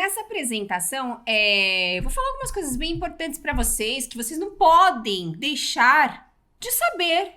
Nessa apresentação, eu vou falar algumas coisas bem importantes para vocês que vocês não podem deixar de saber.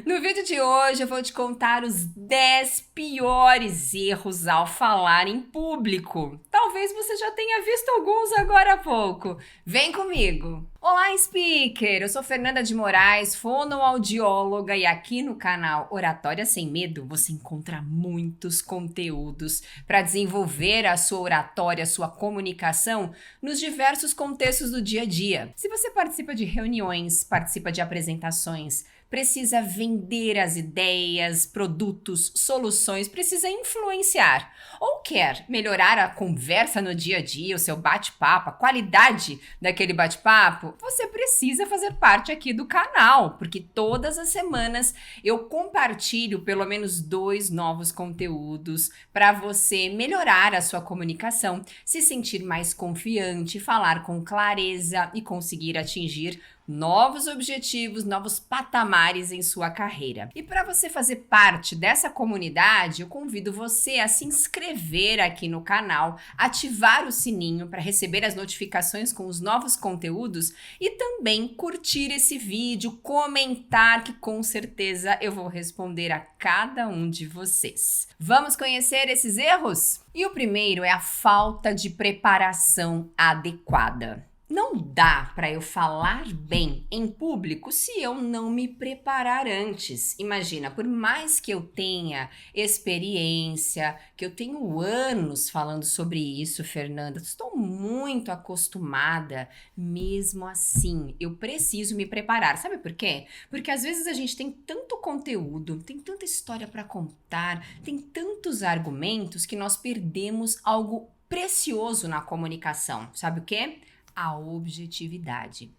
No vídeo de hoje eu vou te contar os 10 piores erros ao falar em público. Talvez você já tenha visto alguns agora há pouco. Vem comigo! Olá, speaker! Eu sou Fernanda de Moraes, fonoaudióloga, e aqui no canal Oratória Sem Medo você encontra muitos conteúdos para desenvolver a sua oratória, a sua comunicação nos diversos contextos do dia a dia. Se você participa de reuniões, participa de apresentações, precisa vender as ideias, produtos, soluções, precisa influenciar ou quer melhorar a conversa no dia a dia, o seu bate-papo, a qualidade daquele bate-papo, você precisa fazer parte aqui do canal, porque todas as semanas eu compartilho pelo menos 2 novos conteúdos para você melhorar a sua comunicação, se sentir mais confiante, falar com clareza e conseguir atingir novos objetivos, novos patamares em sua carreira. E para você fazer parte dessa comunidade, eu convido você a se inscrever aqui no canal, ativar o sininho para receber as notificações com os novos conteúdos e também curtir esse vídeo, comentar, que com certeza eu vou responder a cada um de vocês. Vamos conhecer esses erros? E o primeiro é a falta de preparação adequada. Não dá para eu falar bem em público se eu não me preparar antes. Imagina, por mais que eu tenha experiência, que eu tenho anos falando sobre isso, Fernanda, estou muito acostumada, mesmo assim, eu preciso me preparar. Sabe por quê? Porque às vezes a gente tem tanto conteúdo, tem tanta história para contar, tem tantos argumentos que nós perdemos algo precioso na comunicação. Sabe o quê? A objetividade.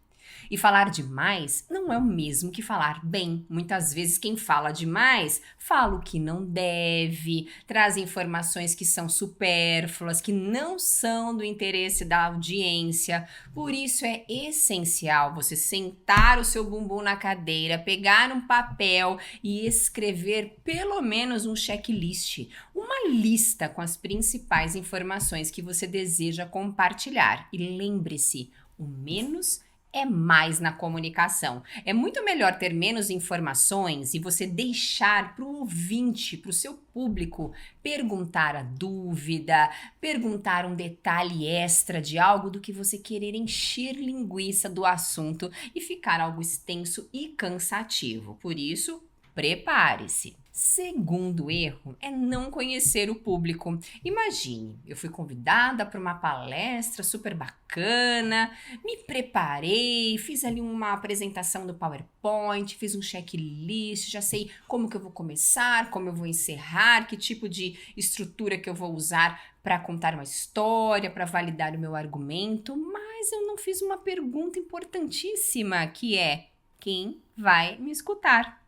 E falar demais não é o mesmo que falar bem. Muitas vezes quem fala demais fala o que não deve, traz informações que são supérfluas, que não são do interesse da audiência. Por isso é essencial você sentar o seu bumbum na cadeira, pegar um papel e escrever pelo menos um checklist, uma lista com as principais informações que você deseja compartilhar. E lembre-se, o menos é mais na comunicação. É muito melhor ter menos informações e você deixar para o ouvinte, para o seu público, perguntar a dúvida, perguntar um detalhe extra de algo, do que você querer encher linguiça do assunto e ficar algo extenso e cansativo. Por isso, prepare-se. Segundo erro é não conhecer o público. Imagine, eu fui convidada para uma palestra super bacana, me preparei, fiz ali uma apresentação do PowerPoint, fiz um checklist, já sei como que eu vou começar, como eu vou encerrar, que tipo de estrutura que eu vou usar para contar uma história, para validar o meu argumento, mas eu não fiz uma pergunta importantíssima, que é: quem vai me escutar?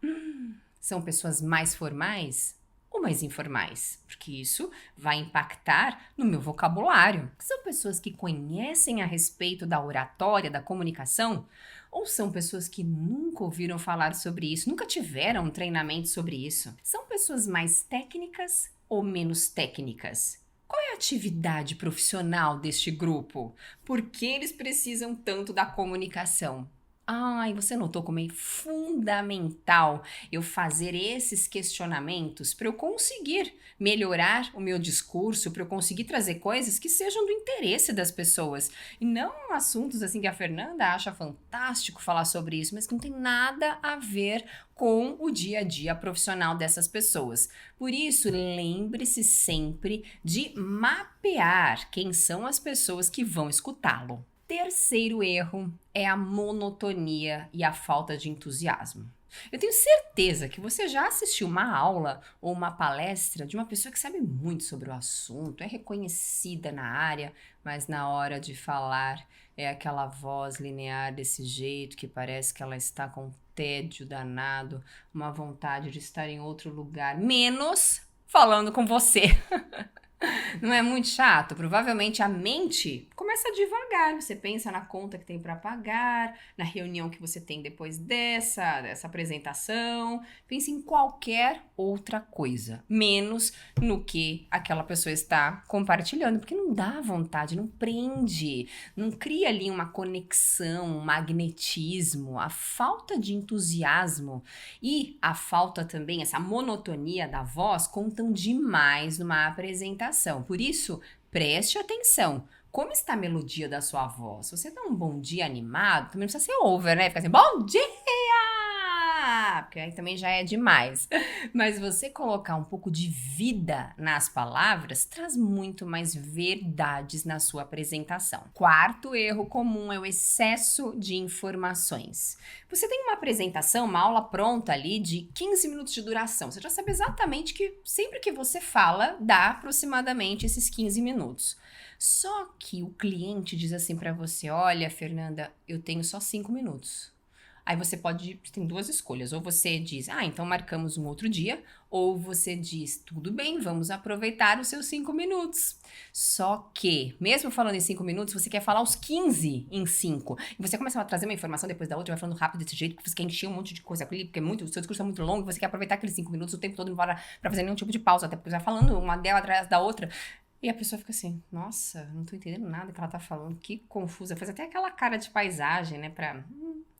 São pessoas mais formais ou mais informais? Porque isso vai impactar no meu vocabulário. São pessoas que conhecem a respeito da oratória, da comunicação? Ou são pessoas que nunca ouviram falar sobre isso, nunca tiveram um treinamento sobre isso? São pessoas mais técnicas ou menos técnicas? Qual é a atividade profissional deste grupo? Por que eles precisam tanto da comunicação? E você notou como é fundamental eu fazer esses questionamentos para eu conseguir melhorar o meu discurso, para eu conseguir trazer coisas que sejam do interesse das pessoas. E não assuntos assim que a Fernanda acha fantástico falar sobre isso, mas que não tem nada a ver com o dia a dia profissional dessas pessoas. Por isso, lembre-se sempre de mapear quem são as pessoas que vão escutá-lo. Terceiro erro é a monotonia e a falta de entusiasmo. Eu tenho certeza que você já assistiu uma aula ou uma palestra de uma pessoa que sabe muito sobre o assunto, é reconhecida na área, mas na hora de falar é aquela voz linear desse jeito que parece que ela está com um tédio danado, uma vontade de estar em outro lugar, menos falando com você. Não é muito chato? Provavelmente a mente começa a divagar. Você pensa na conta que tem para pagar, na reunião que você tem depois dessa apresentação. Pensa em qualquer outra coisa, menos no que aquela pessoa está compartilhando, porque não dá vontade, não prende, não cria ali uma conexão, um magnetismo. A falta de entusiasmo e a falta também, essa monotonia da voz, contam demais numa apresentação. Por isso, preste atenção. Como está a melodia da sua voz? Se você dá um bom dia animado, também não precisa ser over, né? Fica assim, bom dia! Porque aí também já é demais. Mas você colocar um pouco de vida nas palavras traz muito mais verdades na sua apresentação. Quarto erro comum é o excesso de informações. Você tem uma apresentação, uma aula pronta ali de 15 minutos de duração. Você já sabe exatamente que sempre que você fala, dá aproximadamente esses 15 minutos. Só que o cliente diz assim para você: olha, Fernanda, eu tenho só 5 minutos. Aí você tem duas escolhas, ou você diz, então marcamos um outro dia, ou você diz, tudo bem, vamos aproveitar os seus 5 minutos. Só que, mesmo falando em 5 minutos, você quer falar os 15 em 5. E você começa a trazer uma informação depois da outra, vai falando rápido desse jeito, porque você quer encher um monte de coisa ali, porque o seu discurso é muito longo, você quer aproveitar aqueles 5 minutos o tempo todo, não para pra fazer nenhum tipo de pausa, até porque você vai falando uma dela atrás da outra. E a pessoa fica assim, nossa, não tô entendendo nada que ela tá falando, que confusa. Faz até aquela cara de paisagem, né, pra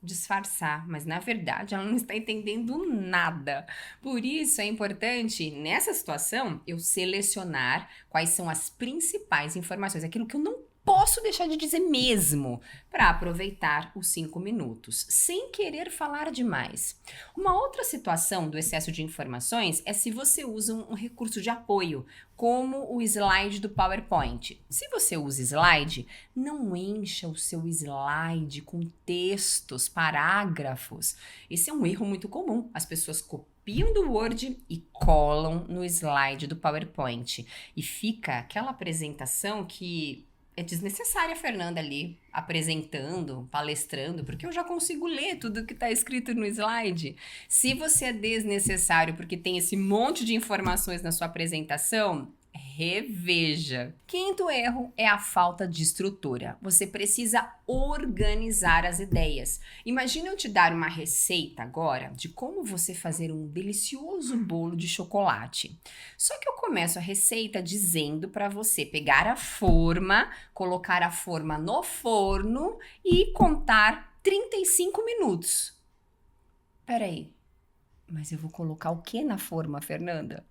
disfarçar, mas na verdade ela não está entendendo nada. Por isso é importante, nessa situação, eu selecionar quais são as principais informações, aquilo que eu não posso deixar de dizer mesmo, para aproveitar os 5 minutos, sem querer falar demais. Uma outra situação do excesso de informações é se você usa um recurso de apoio, como o slide do PowerPoint. Se você usa slide, não encha o seu slide com textos, parágrafos. Esse é um erro muito comum. As pessoas copiam do Word e colam no slide do PowerPoint. E fica aquela apresentação que é desnecessária a Fernanda ali apresentando, palestrando, porque eu já consigo ler tudo que está escrito no slide. Se você é desnecessário porque tem esse monte de informações na sua apresentação, reveja. Quinto erro é a falta de estrutura. Você precisa organizar as ideias. Imagina eu te dar uma receita agora de como você fazer um delicioso bolo de chocolate. Só que eu começo a receita dizendo para você pegar a forma, colocar a forma no forno e contar 35 minutos. Peraí, mas eu vou colocar o que na forma, Fernanda?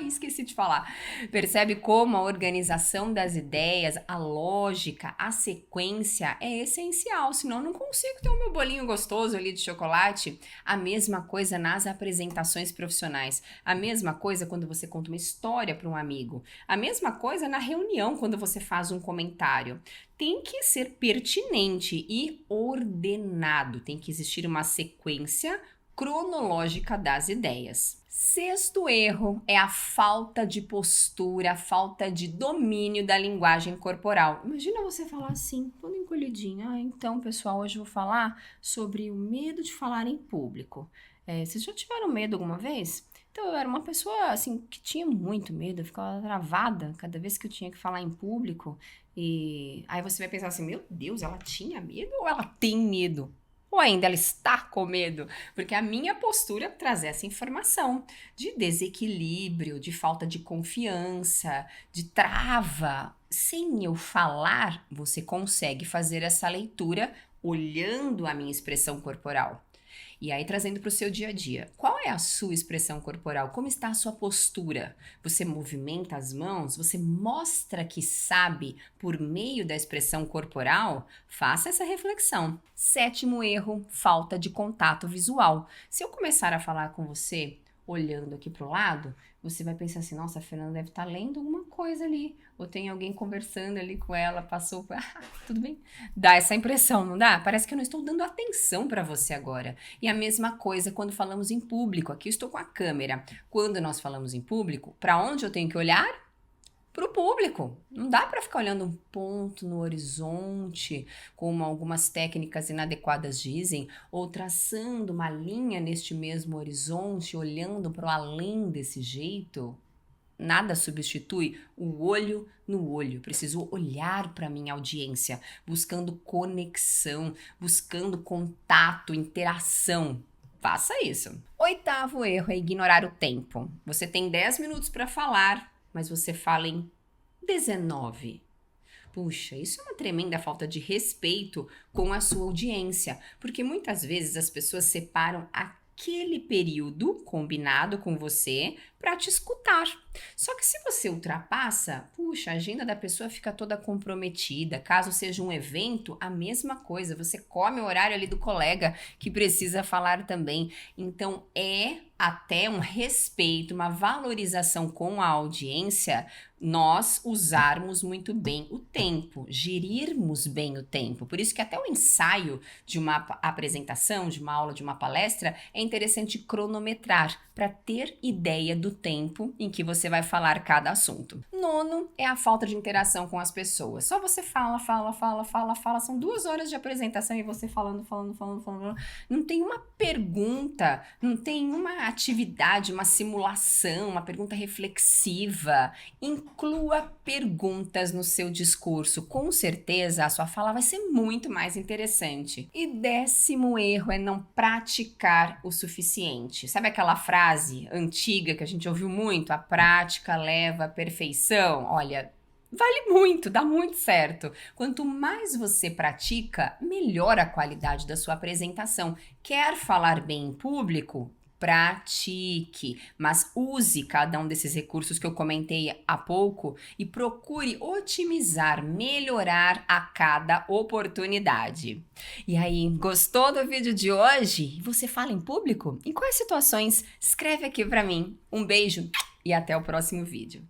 Esqueci de falar. Percebe como a organização das ideias, a lógica, a sequência é essencial, senão eu não consigo ter o meu bolinho gostoso ali de chocolate. A mesma coisa nas apresentações profissionais, a mesma coisa quando você conta uma história para um amigo, a mesma coisa na reunião quando você faz um comentário. Tem que ser pertinente e ordenado, tem que existir uma sequência cronológica das ideias. Sexto erro é a falta de postura, a falta de domínio da linguagem corporal. Imagina você falar assim, todo encolhidinho. Então, pessoal, hoje eu vou falar sobre o medo de falar em público. Vocês já tiveram medo alguma vez? Então, eu era uma pessoa, assim, que tinha muito medo, eu ficava travada cada vez que eu tinha que falar em público. E aí você vai pensar assim, meu Deus, ela tinha medo ou ela tem medo? Ou ainda ela está com medo? Porque a minha postura traz essa informação de desequilíbrio, de falta de confiança, de trava. Sem eu falar, você consegue fazer essa leitura olhando a minha expressão corporal. E aí, trazendo para o seu dia a dia, qual é a sua expressão corporal? Como está a sua postura? Você movimenta as mãos? Você mostra que sabe por meio da expressão corporal? Faça essa reflexão. Sétimo erro, falta de contato visual. Se eu começar a falar com você olhando aqui pro lado, você vai pensar assim, nossa, a Fernanda deve estar lendo alguma coisa ali, ou tem alguém conversando ali com ela, passou, tudo bem? Dá essa impressão, não dá? Parece que eu não estou dando atenção para você agora. E a mesma coisa quando falamos em público, aqui eu estou com a câmera. Quando nós falamos em público, para onde eu tenho que olhar? Para o público. Não dá para ficar olhando um ponto no horizonte, como algumas técnicas inadequadas dizem, ou traçando uma linha neste mesmo horizonte, olhando para o além desse jeito. nada substitui o olho no olho. Preciso olhar para minha audiência, buscando conexão, buscando contato, interação. Faça isso. 8º erro é ignorar o tempo. Você tem 10 minutos para falar, mas você fala em 19. Puxa, isso é uma tremenda falta de respeito com a sua audiência, porque muitas vezes as pessoas separam aquele período combinado com você para te escutar. Só que se você ultrapassa, puxa, a agenda da pessoa fica toda comprometida. Caso seja um evento, a mesma coisa, você come o horário ali do colega que precisa falar também. Então é até um respeito, uma valorização com a audiência, nós usarmos muito bem o tempo, gerirmos bem o tempo. Por isso que até o ensaio de uma apresentação, de uma aula, de uma palestra, é interessante cronometrar para ter ideia do tempo em que você vai falar cada assunto. 9º é a falta de interação com as pessoas. Só você fala. São 2 horas de apresentação e você falando. Não tem uma pergunta, não tem uma atividade, uma simulação, uma pergunta reflexiva. Inclua perguntas no seu discurso. Com certeza a sua fala vai ser muito mais interessante. E 10º erro é não praticar o suficiente. Sabe aquela frase antiga que a gente ouviu muito? A prática leva à perfeição. Olha, vale muito, dá muito certo. Quanto mais você pratica, melhor a qualidade da sua apresentação. Quer falar bem em público? Pratique, mas use cada um desses recursos que eu comentei há pouco e procure otimizar, melhorar a cada oportunidade. E aí, gostou do vídeo de hoje? Você fala em público? Em quais situações? Escreve aqui para mim. Um beijo e até o próximo vídeo.